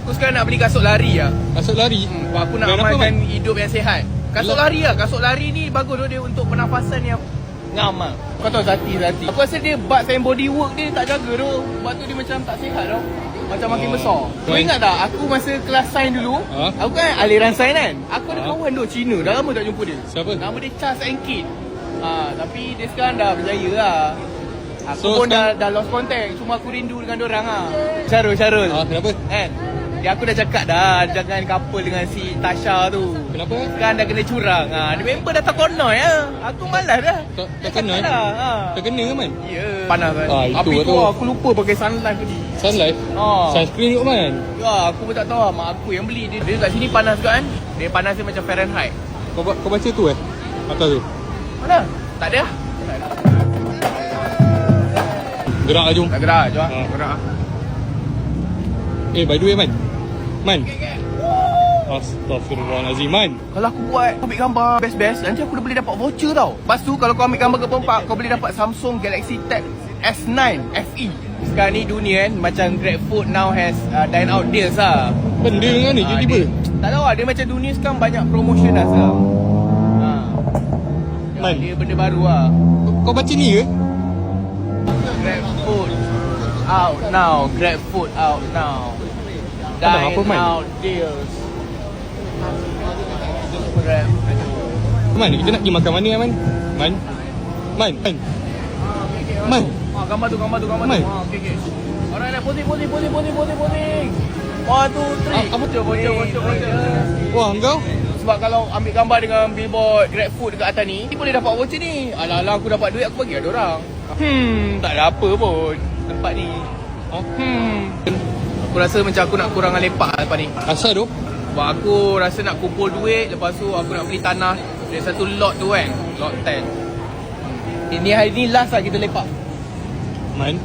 Aku sekarang nak beli kasut lari lah. Kasut lari? Aku nak amalkan hidup yang sihat. Kasut lari lah. Kasut lari ni bagus tu dia untuk pernafasan yang ngam lah. Kau tahu Zati. Aku rasa dia butt and body work dia tak jaga tu. Sebab tu dia macam tak sihat tau. Macam makin besar. Kau ingat tak aku masa kelas sains dulu, aku kan aliran sains kan. Aku ada kawan tu Cina, dah lama tak jumpa dia. Siapa? Nama dia Charles and Kit. Tapi dia sekarang dah berjaya lah. Aku pun dah lost contact. Cuma aku rindu dengan diorang lah. Syarul. Kenapa? Kan? Aku dah cakap dah jangan couple dengan si Tasha tu. Kenapa? Sekarang dah kena curang. Dia member dah tak konoi ya. Aku malas dah. Tak kena dah. Tak kena ke man? Ya. Panas kan. Itu tu aku lupa pakai sunlight tadi. Sunlight? Sunscreen kot man? Ya, aku pun tak tahu mak aku yang beli. Dia kat sini panas juga kan. Dia panas dia macam Fahrenheit. Kau baca tu atas tu? Mana? Tak ada. Gerak lah jom. Tak gerak, jom. Gerak. By the way man. Astaghfirullahalazim man. Kalau aku buat ambil gambar best nanti aku dah boleh dapat voucher tau. Lepas tu kalau kau ambil gambar ke Perempat, kau boleh dapat Samsung Galaxy Tab S9 FE. Sekarang ni dunia kan macam GrabFood now has dine out deals lah. Benda dengan ni tiba-tiba? Tak tahu lah, dia macam dunia sekarang banyak promotion dah sekarang. Man, dia benda baru lah. Kau baca ni ke? GrabFood out now. GrabFood out now. Dine out deals. Man, kita nak pergi makan mana Man? Man. Gambar tu. Man. Okay. Alright, posing. 1, 2, 3. Bocor. Wah, kau? Sebab kalau ambil gambar dengan billboard GrabFood dekat atas ni boleh dapat voucher ni. Alah, aku dapat duit, aku bagi ada orang. Tak ada apa pun tempat ni. Aku rasa macam aku nak kurang lepak lepas ni. Asal tu? Sebab aku rasa nak kumpul duit. Lepas tu aku nak beli tanah dari satu lot tu kan. Lot 10. Ini hari ni last lah kita lepak. Man,